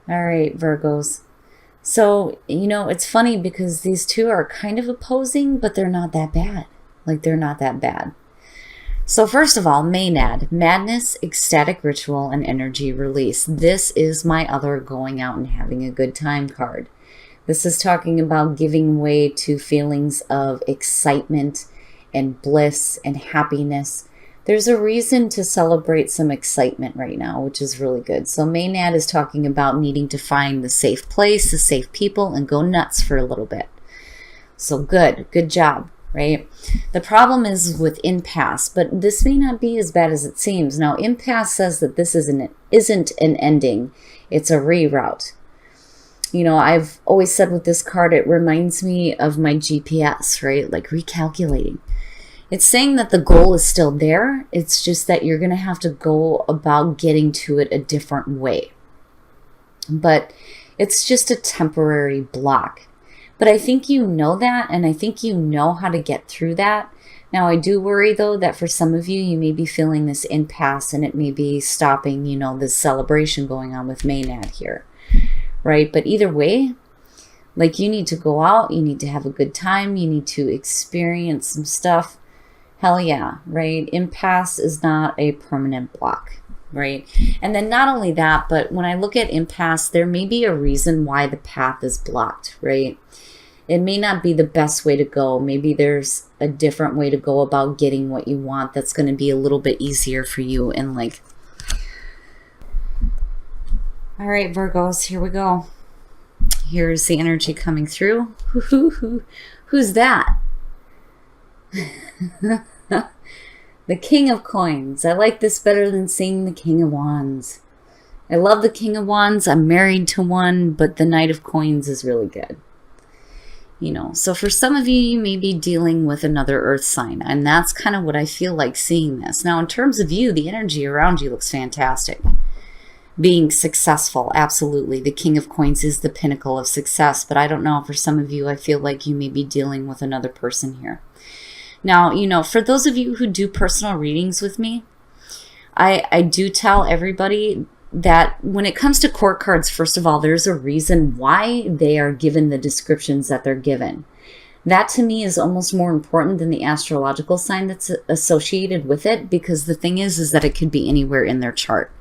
All right, Virgos. So, it's funny because these two are kind of opposing, but they're not that bad. Like, they're not that bad. So, first of all, Maynad, madness, ecstatic ritual, and energy release. This is my other going out and having a good time card. This is talking about giving way to feelings of excitement and bliss and happiness. There's a reason to celebrate some excitement right now, which is really good. So Maynard is talking about needing to find the safe place, the safe people, and go nuts for a little bit. So good job, right? The problem is with impasse, but this may not be as bad as it seems. Now, impasse says that this isn't an ending, it's a reroute. I've always said with this card, it reminds me of my GPS, right? Like recalculating. It's saying that the goal is still there. It's just that you're going to have to go about getting to it a different way. But it's just a temporary block. But I think you know that, and I think you know how to get through that. Now, I do worry, though, that for some of you, you may be feeling this impasse, and it may be stopping, this celebration going on with Maynard here. Right? But either way, like, you need to go out, you need to have a good time, you need to experience some stuff. Hell yeah, right? Impasse is not a permanent block, right? And then not only that, but when I look at impasse, there may be a reason why the path is blocked, right? It may not be the best way to go. Maybe there's a different way to go about getting what you want that's going to be a little bit easier for you in like. All right, Virgos, here we go. Here's the energy coming through. Who's that? The King of Coins. I like this better than seeing the King of Wands. I love the King of Wands. I'm married to one, but the Knight of Coins is really good. So for some of you, you may be dealing with another earth sign, and that's kind of what I feel like seeing this. Now, in terms of you, the energy around you looks fantastic. Being successful, absolutely. The King of Coins is the pinnacle of success, but I don't know, for some of you, I feel like you may be dealing with another person here. Now, for those of you who do personal readings with me, I do tell everybody that when it comes to court cards, first of all, there's a reason why they are given the descriptions that they're given. That to me is almost more important than the astrological sign that's associated with it, because the thing is that it could be anywhere in their chart.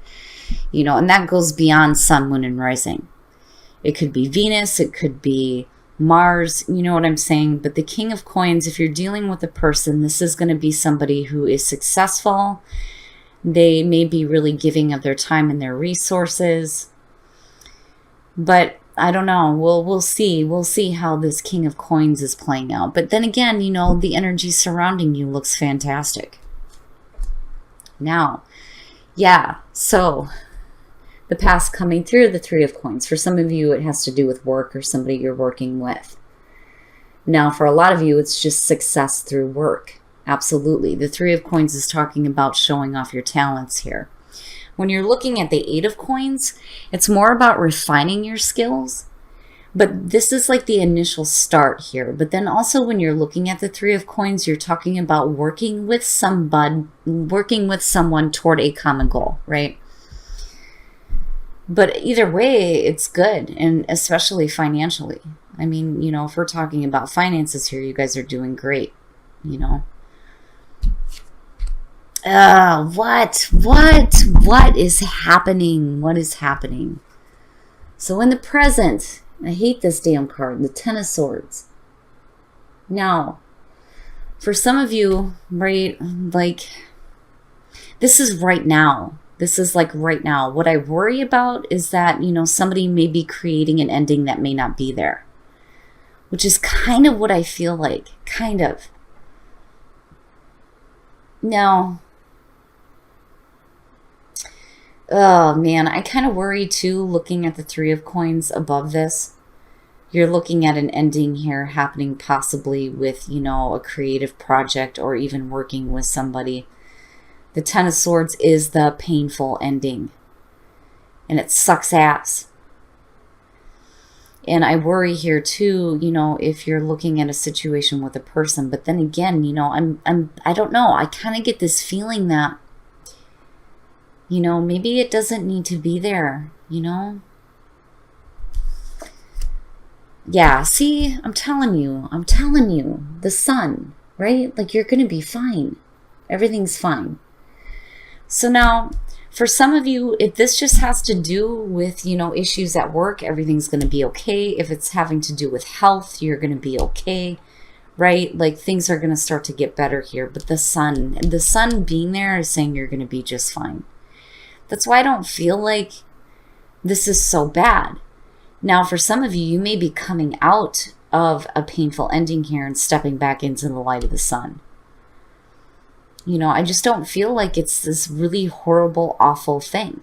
And that goes beyond sun, moon, and rising. It could be Venus, it could be Mars, you know what I'm saying? But the King of Coins, if you're dealing with a person, this is going to be somebody who is successful. They may be really giving of their time and their resources. But I don't know. We'll see. We'll see how this King of Coins is playing out. But then again, the energy surrounding you looks fantastic. Now, yeah, so the past coming through, the Three of Coins. For some of you, it has to do with work or somebody you're working with. Now, for a lot of you, it's just success through work. Absolutely. The Three of Coins is talking about showing off your talents here. When you're looking at the Eight of Coins, it's more about refining your skills. But this is like the initial start here. But then also when you're looking at the Three of Coins, you're talking about working with someone toward a common goal, right? But either way, it's good, and especially financially. I mean, if we're talking about finances here, you guys are doing great, What is happening? What is happening? So in the present, I hate this damn card, the Ten of Swords. Now, for some of you, right, like, this is right now. This is like right now. What I worry about is that, somebody may be creating an ending that may not be there. Which is kind of what I feel like. Kind of. Now, oh man, I kind of worry too, looking at the Three of Coins above this. You're looking at an ending here happening possibly with, a creative project or even working with somebody. The Ten of Swords is the painful ending. And it sucks ass. And I worry here too, if you're looking at a situation with a person. But then again, I don't know. I kind of get this feeling that, maybe it doesn't need to be there, Yeah, see, I'm telling you, the sun, right? Like, you're going to be fine. Everything's fine. So now, for some of you, if this just has to do with, issues at work, everything's going to be okay. If it's having to do with health, you're going to be okay, right? Like, things are going to start to get better here. But the sun being there is saying you're going to be just fine. That's why I don't feel like this is so bad. Now, for some of you, you may be coming out of a painful ending here and stepping back into the light of the sun. I just don't feel like it's this really horrible, awful thing.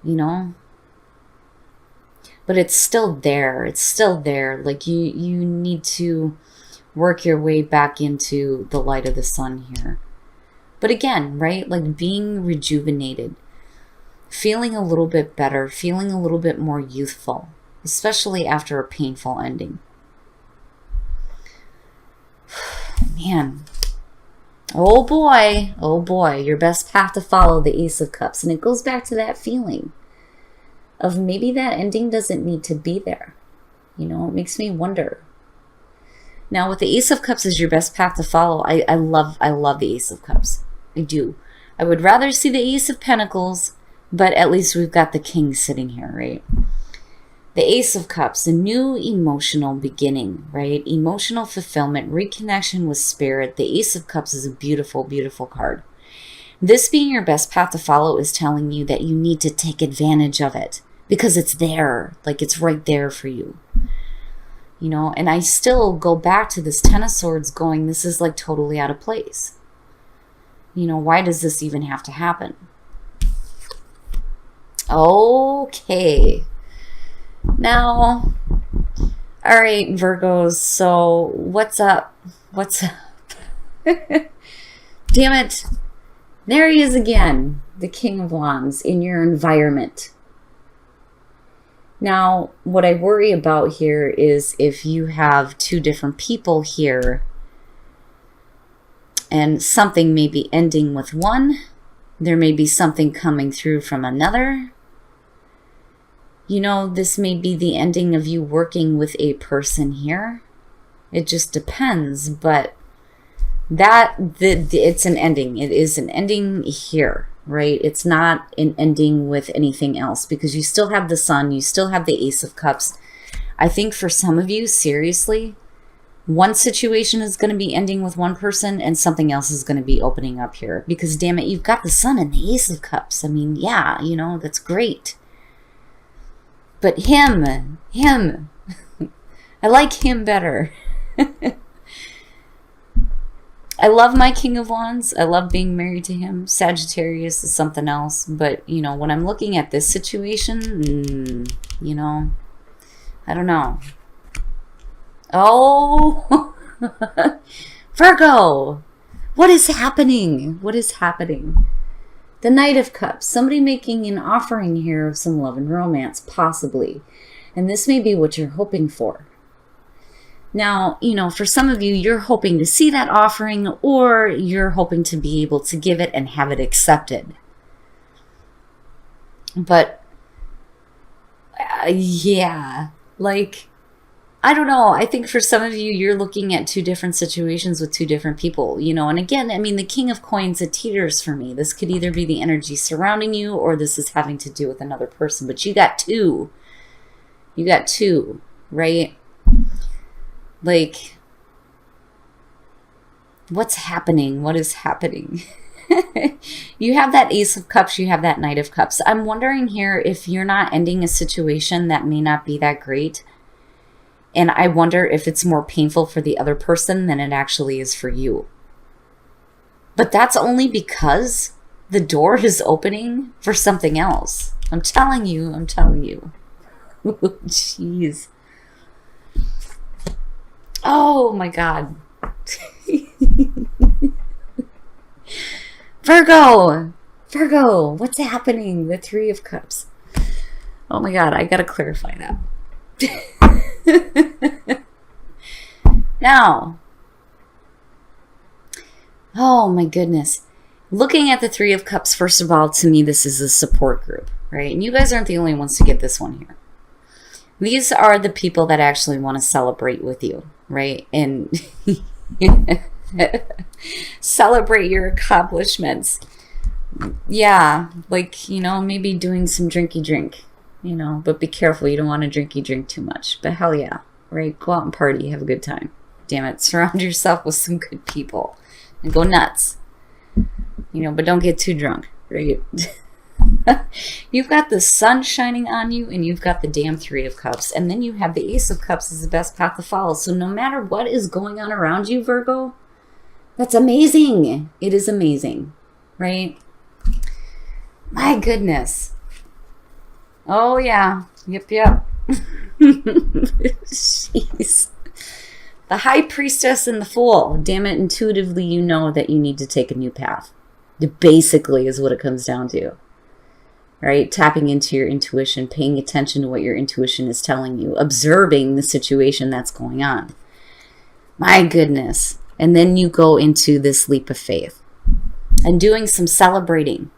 But it's still there. It's still there. Like, you need to work your way back into the light of the sun here. But again, right? Like, being rejuvenated. Feeling a little bit better. Feeling a little bit more youthful. Especially after a painful ending. Man. Oh boy, your best path to follow, the Ace of Cups. And it goes back to that feeling of maybe that ending doesn't need to be there. It makes me wonder. Now, with the Ace of Cups as your best path to follow, I love the Ace of Cups. I do. I would rather see the Ace of Pentacles, but at least we've got the King sitting here, right? The Ace of Cups, a new emotional beginning, right? Emotional fulfillment, reconnection with spirit. The Ace of Cups is a beautiful, beautiful card. This being your best path to follow is telling you that you need to take advantage of it because it's there, like it's right there for you. And I still go back to this Ten of Swords going, this is like totally out of place. Why does this even have to happen? Okay. Now, all right, Virgos, so what's up? Damn it. There he is again, the King of Wands in your environment. Now, what I worry about here is if you have two different people here and something may be ending with one, there may be something coming through from another. This may be the ending of you working with a person here. It just depends, but it's an ending. It is an ending here, right? It's not an ending with anything else because you still have the Sun, you still have the Ace of Cups. I think for some of you, seriously, one situation is going to be ending with one person and something else is going to be opening up here because, damn it, you've got the Sun and the Ace of Cups. I mean, yeah, that's great. But him, I like him better. I love my King of Wands. I love being married to him. Sagittarius is something else. But, when I'm looking at this situation, I don't know. Oh, Virgo, what is happening? What is happening? The Knight of Cups, somebody making an offering here of some love and romance, possibly. And this may be what you're hoping for. Now, for some of you, you're hoping to see that offering or you're hoping to be able to give it and have it accepted. But, yeah, like, I don't know. I think for some of you, you're looking at two different situations with two different people, and again, I mean, the King of Coins, it teeters for me. This could either be the energy surrounding you or this is having to do with another person, but you got two. You got two, right? Like, what's happening? What is happening? You have that Ace of Cups, you have that Knight of Cups. I'm wondering here if you're not ending a situation that may not be that great. And I wonder if it's more painful for the other person than it actually is for you. But that's only because the door is opening for something else. I'm telling you. Jeez. Oh my God. Virgo, what's happening? The Three of Cups. Oh my God, I gotta clarify that. Now, oh my goodness. Looking at the Three of Cups, first of all, to me, this is a support group, right? And you guys aren't the only ones to get this one here. These are the people that actually want to celebrate with you, right? And celebrate your accomplishments. Yeah, like, maybe doing some drinky drink, but be careful. You don't want to drinky drink too much. But hell yeah, right? Go out and party, have a good time. Damn it, surround yourself with some good people and go nuts. But don't get too drunk, right? You've got the sun shining on you, and you've got the damn Three of Cups, and then you have the Ace of Cups as the best path to follow. So no matter what is going on around you, Virgo, that's amazing. It is amazing, right? My goodness. Oh yeah. Yep. Jeez. The High Priestess and the Fool. Damn it, intuitively you know that you need to take a new path. It basically is what it comes down to. Right? Tapping into your intuition, paying attention to what your intuition is telling you, observing the situation that's going on. My goodness. And then you go into this leap of faith and doing some celebrating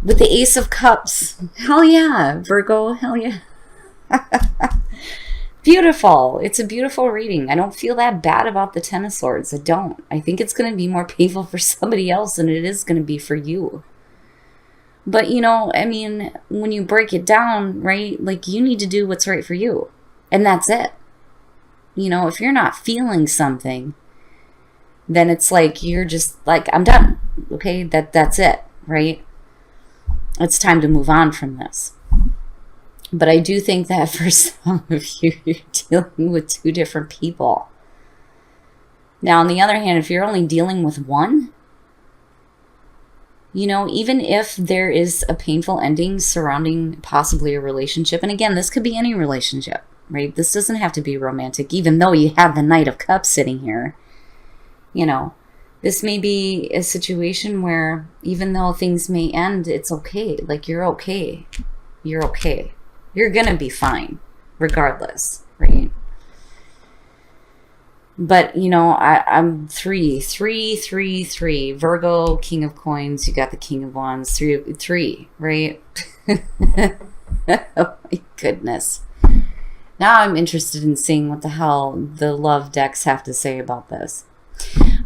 with the Ace of Cups. Hell yeah, Virgo. Hell yeah. Beautiful. It's a beautiful reading. I don't feel that bad about the Ten of Swords. I don't. I think it's going to be more painful for somebody else than it is going to be for you. But, when you break it down, right, like you need to do what's right for you. And that's it. If you're not feeling something, then it's like you're just like, I'm done. Okay, that's it, right? It's time to move on from this. But I do think that for some of you, you're dealing with two different people. Now, on the other hand, if you're only dealing with one, even if there is a painful ending surrounding possibly a relationship, and again, this could be any relationship, right? This doesn't have to be romantic, even though you have the Knight of Cups sitting here. This may be a situation where even though things may end, it's okay. Like, you're okay. You're okay. You're going to be fine regardless, right? But, I'm three. Virgo, King of Coins. You got the King of Wands. Three, right? Oh, my goodness. Now I'm interested in seeing what the hell the love decks have to say about this.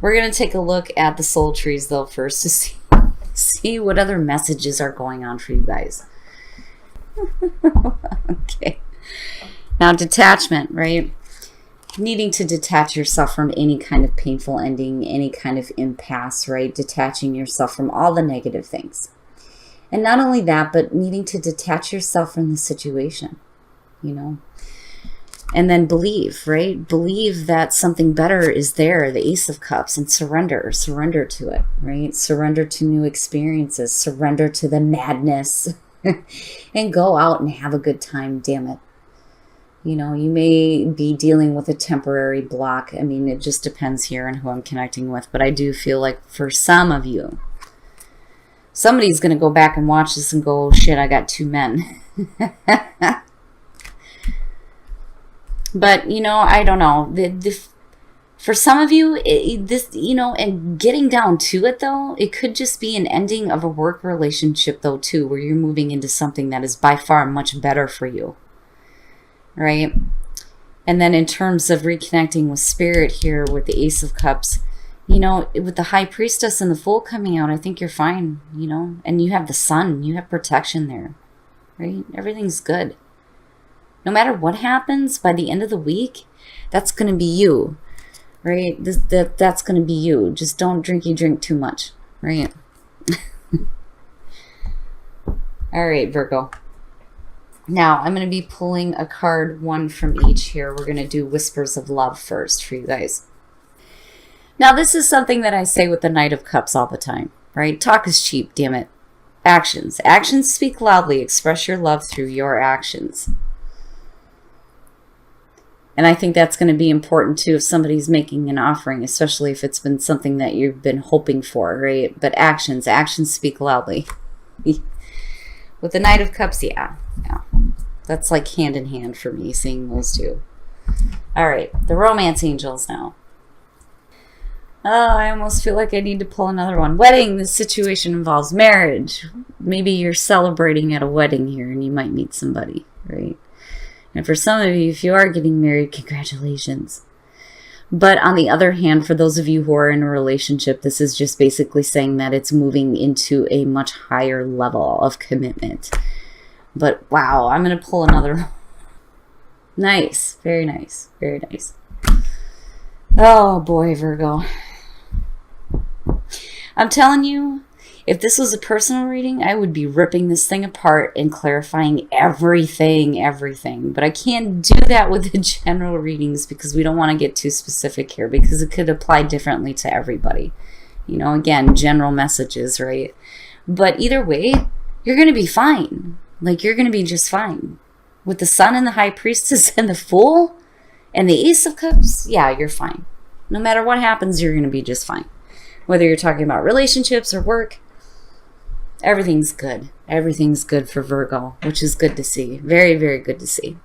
We're going to take a look at the soul trees, though, first to see what other messages are going on for you guys. Okay. Now, detachment, right? Needing to detach yourself from any kind of painful ending, any kind of impasse, right? Detaching yourself from all the negative things. And not only that, but needing to detach yourself from the situation, And then believe, right? Believe that something better is there, the Ace of Cups, and surrender to it, right? Surrender to new experiences, surrender to the madness, and go out and have a good time, damn it. You may be dealing with a temporary block. It just depends here on who I'm connecting with, but I do feel like for some of you, somebody's going to go back and watch this and go, oh, shit, I got two men. But, I don't know. For some of you, and getting down to it, though, it could just be an ending of a work relationship, though, too, where you're moving into something that is by far much better for you, right? And then in terms of reconnecting with spirit here with the Ace of Cups, with the High Priestess and the Fool coming out, I think you're fine, and you have the Sun, you have protection there, right? Everything's good. No matter what happens, by the end of the week, that's going to be you, right? That's going to be you. Just don't drink too much, right? All right, Virgo. Now, I'm going to be pulling a card, one from each here. We're going to do Whispers of Love first for you guys. Now, this is something that I say with the Knight of Cups all the time, right? Talk is cheap, damn it. Actions. Actions speak loudly. Express your love through your actions. And I think that's going to be important, too, if somebody's making an offering, especially if it's been something that you've been hoping for, right? But actions speak loudly. With the Knight of Cups, yeah. That's like hand in hand for me, seeing those two. All right, the Romance Angels now. Oh, I almost feel like I need to pull another one. Wedding, this situation involves marriage. Maybe you're celebrating at a wedding here and you might meet somebody, right? And for some of you, if you are getting married, congratulations. But on the other hand, for those of you who are in a relationship, this is just basically saying that it's moving into a much higher level of commitment. But wow, I'm going to pull another. Nice. Very nice. Very nice. Oh boy, Virgo. I'm telling you, if this was a personal reading, I would be ripping this thing apart and clarifying everything. But I can't do that with the general readings because we don't want to get too specific here because it could apply differently to everybody. You know, again, general messages, right? But either way, you're going to be fine. Like, you're going to be just fine. With the Sun and the High Priestess and the Fool and the Ace of Cups, yeah, you're fine. No matter what happens, you're going to be just fine. Whether you're talking about relationships or work, everything's good. Everything's good for Virgo, which is good to see. Very, very good to see.